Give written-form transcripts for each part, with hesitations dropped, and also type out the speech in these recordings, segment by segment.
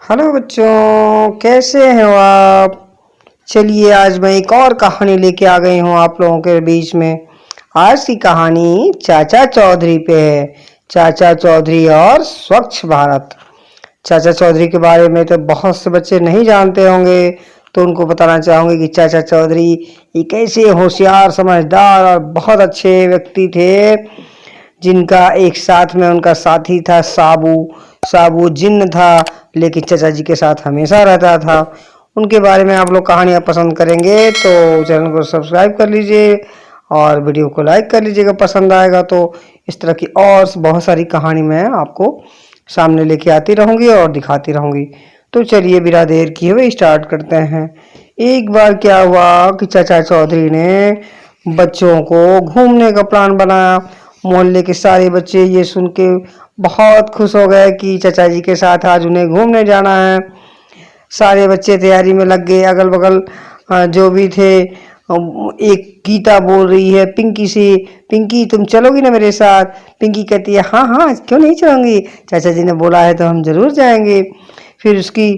Hello बच्चों, कैसे हैं आप। चलिए आज मैं एक और कहानी लेके आ गई हूँ आप लोगों के बीच में। आज की कहानी चाचा चौधरी पे है। चाचा चौधरी और स्वच्छ भारत। चाचा चौधरी के बारे में तो बहुत से बच्चे नहीं जानते होंगे, तो उनको बताना चाहूँगी कि चाचा चौधरी एक ऐसे होशियार, समझदार और बहुत अच्छे व्यक्ति थे, जिनका एक साथ में उनका साथी था साबू। साबू जिन्न था, लेकिन चाचा जी के साथ हमेशा रहता था। उनके बारे में आप लोग कहानियाँ पसंद करेंगे तो चैनल को सब्सक्राइब कर लीजिए और वीडियो को लाइक कर लीजिएगा पसंद आएगा तो। इस तरह की और बहुत सारी कहानी मैं आपको सामने लेके आती रहूँगी और दिखाती रहूँगी। तो चलिए बिना देर किए हुए स्टार्ट करते हैं। एक बार क्या हुआ कि चाचा चौधरी ने बच्चों को घूमने का प्लान बनाया। मोहल्ले के सारे बच्चे ये सुन के बहुत खुश हो गए कि चाचा जी के साथ आज उन्हें घूमने जाना है। सारे बच्चे तैयारी में लग गए। अगल बगल जो भी थे, एक गीता बोल रही है पिंकी से, पिंकी तुम चलोगी ना मेरे साथ। पिंकी कहती है हाँ हाँ क्यों नहीं चलूंगी, चाचा जी ने बोला है तो हम जरूर जाएंगे। फिर उसकी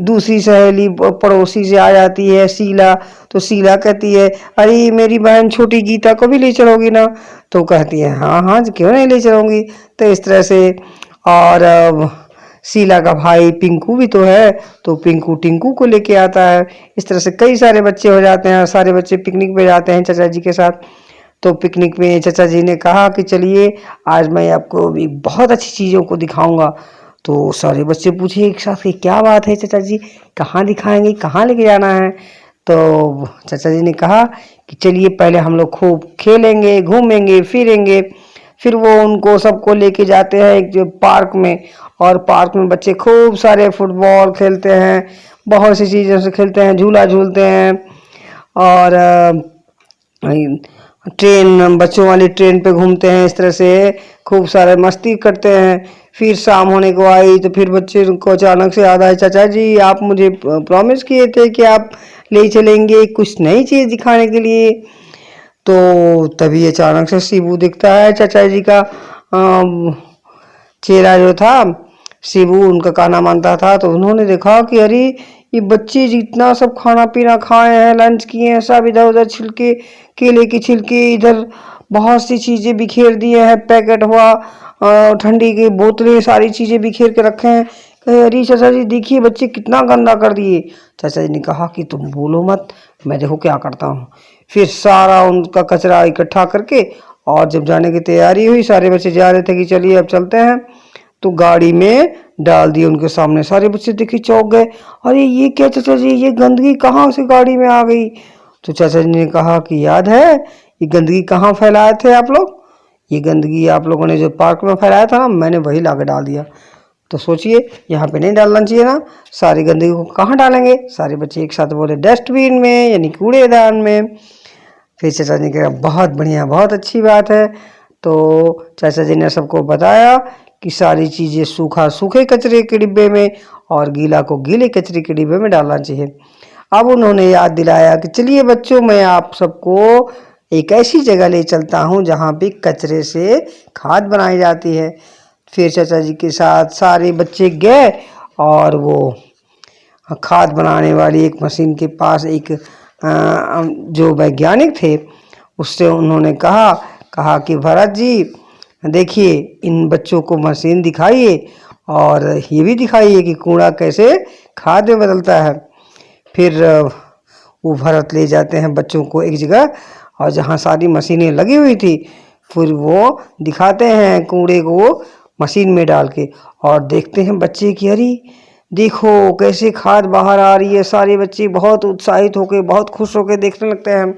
दूसरी सहेली पड़ोसी से आ जाती है शीला। तो शीला कहती है अरे मेरी बहन छोटी गीता को भी ले चलोगी ना। तो कहती है हाँ हाँ क्यों नहीं ले चलूंगी। तो इस तरह से, और शीला का भाई पिंकू भी तो है, तो पिंकू टिंकू को लेके आता है। इस तरह से कई सारे बच्चे हो जाते हैं। सारे बच्चे पिकनिक पे जाते हैं चाचा जी के साथ। तो पिकनिक में चाचा जी ने कहा कि चलिए आज मैं आपको भी बहुत अच्छी चीज़ों को दिखाऊंगा। तो सारे बच्चे पूछे एक साथ कि क्या बात है चाचा जी, कहाँ दिखाएंगे, कहाँ लेके जाना है। तो चाचा जी ने कहा कि चलिए पहले हम लोग खूब खेलेंगे, घूमेंगे फिरेंगे। फिर वो उनको सबको लेके जाते हैं एक जो पार्क में। और पार्क में बच्चे खूब सारे फुटबॉल खेलते हैं, बहुत सी चीज़ों से खेलते हैं, झूला झूलते हैं। और ट्रेन, बच्चों वाली ट्रेन पे घूमते हैं। इस तरह से खूब सारे मस्ती करते हैं। फिर शाम होने को आई तो फिर बच्चे को अचानक से याद आया चाचा जी आप मुझे प्रॉमिस किए थे कि आप ले चलेंगे कुछ नई चीज़ दिखाने के लिए। तो तभी अचानक से शिबू दिखता है चाचा जी का चेहरा जो था। शिबू उनका कहना मानता था। तो उन्होंने देखा कि अरे ये बच्चे जितना सब खाना पीना खाए हैं, लंच किए हैं, सब इधर उधर छिलके, केले के छिलके, इधर बहुत सी चीज़ें बिखेर दिए हैं, पैकेट हुआ, ठंडी की बोतलें, सारी चीज़ें बिखेर के रखे हैं। कहे अरे चाचा जी देखिए बच्चे कितना गंदा कर दिए। चाचा जी ने कहा कि तुम बोलो मत, मैं देखो क्या करता हूँ। फिर सारा उनका कचरा इकट्ठा करके, और जब जाने की तैयारी हुई, सारे बच्चे जा रहे थे कि चलिए अब चलते हैं, तो गाड़ी में डाल दिए उनके सामने। सारे बच्चे देखे चौंक गए, अरे ये क्या चाचा जी, ये गंदगी कहाँ से गाड़ी में आ गई। तो चाचा जी ने कहा कि याद है ये गंदगी कहाँ फैलाए थे आप लोग, ये गंदगी आप लोगों ने जो पार्क में फैलाया था ना, मैंने वही ला कर डाल दिया। तो सोचिए यहाँ पे नहीं डालना चाहिए ना, सारी गंदगी को कहाँ डालेंगे। सारे बच्चे एक साथ बोले डस्टबिन में, यानी कूड़ेदान में। फिर चाचा जी ने कहा बहुत बढ़िया, बहुत अच्छी बात है। तो चाचा जी ने सबको बताया कि सारी चीज़ें सूखा सूखे कचरे के डिब्बे में और गीला को गीले कचरे के डिब्बे में डालना चाहिए। अब उन्होंने याद दिलाया कि चलिए बच्चों मैं आप सबको एक ऐसी जगह ले चलता हूँ जहाँ पे कचरे से खाद बनाई जाती है। फिर चाचा जी के साथ सारे बच्चे गए और वो खाद बनाने वाली एक मशीन के पास एक जो वैज्ञानिक थे उससे उन्होंने कहा कि भरत जी देखिए इन बच्चों को मशीन दिखाइए और ये भी दिखाइए कि कूड़ा कैसे खाद में बदलता है। फिर वो भरत ले जाते हैं बच्चों को एक जगह, और जहाँ सारी मशीनें लगी हुई थी, फिर वो दिखाते हैं कूड़े को मशीन में डाल के, और देखते हैं बच्चे की अरे देखो कैसे खाद बाहर आ रही है। सारे बच्चे बहुत उत्साहित होकर, बहुत खुश होकर देखने लगते हैं।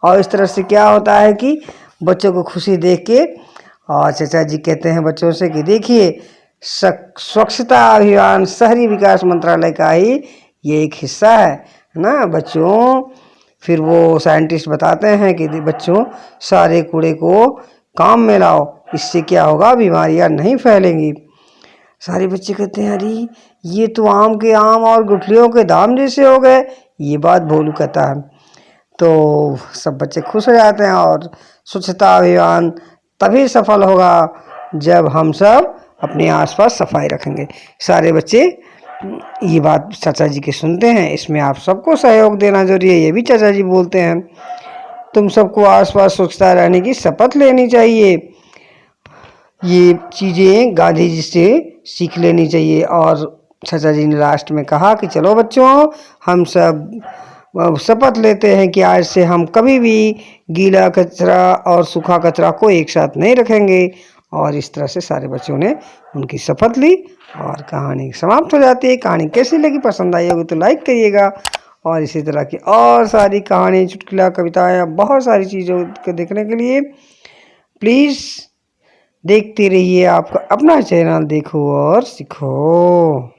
और इस तरह से क्या होता है कि बच्चों को खुशी देख के, और चाचा जी कहते हैं बच्चों से कि देखिए स्वच्छता अभियान शहरी विकास मंत्रालय का ही ये एक हिस्सा है ना बच्चों। फिर वो साइंटिस्ट बताते हैं कि बच्चों सारे कूड़े को काम में लाओ, इससे क्या होगा बीमारियां नहीं फैलेंगी। सारे बच्चे कहते हैं अरे ये तो आम के आम और गुठलियों के दाम जैसे हो गए, ये बात भोलू कहता है। तो सब बच्चे खुश हो जाते हैं, और स्वच्छता अभियान तभी सफल होगा जब हम सब अपने आसपास सफाई रखेंगे। सारे बच्चे ये बात चाचा जी के सुनते हैं। इसमें आप सबको सहयोग देना जरूरी है। ये भी चाचा जी बोलते हैं तुम सबको आसपास स्वच्छता रहने की शपथ लेनी चाहिए। ये चीज़ें गांधी जी से सीख लेनी चाहिए। और चाचा जी ने लास्ट में कहा कि चलो बच्चों, हम सब शपथ लेते हैं कि आज से हम कभी भी गीला कचरा और सूखा कचरा को एक साथ नहीं रखेंगे। और इस तरह से सारे बच्चों ने उनकी शपथ ली और कहानी समाप्त हो जाती है। कहानी कैसी लगी, पसंद आई होगी तो लाइक करिएगा। और इसी तरह की और सारी कहानी, चुटकुला, कविताएं, बहुत सारी चीज़ों को देखने के लिए प्लीज़ देखते रहिए आपका अपना चैनल देखो और सीखो।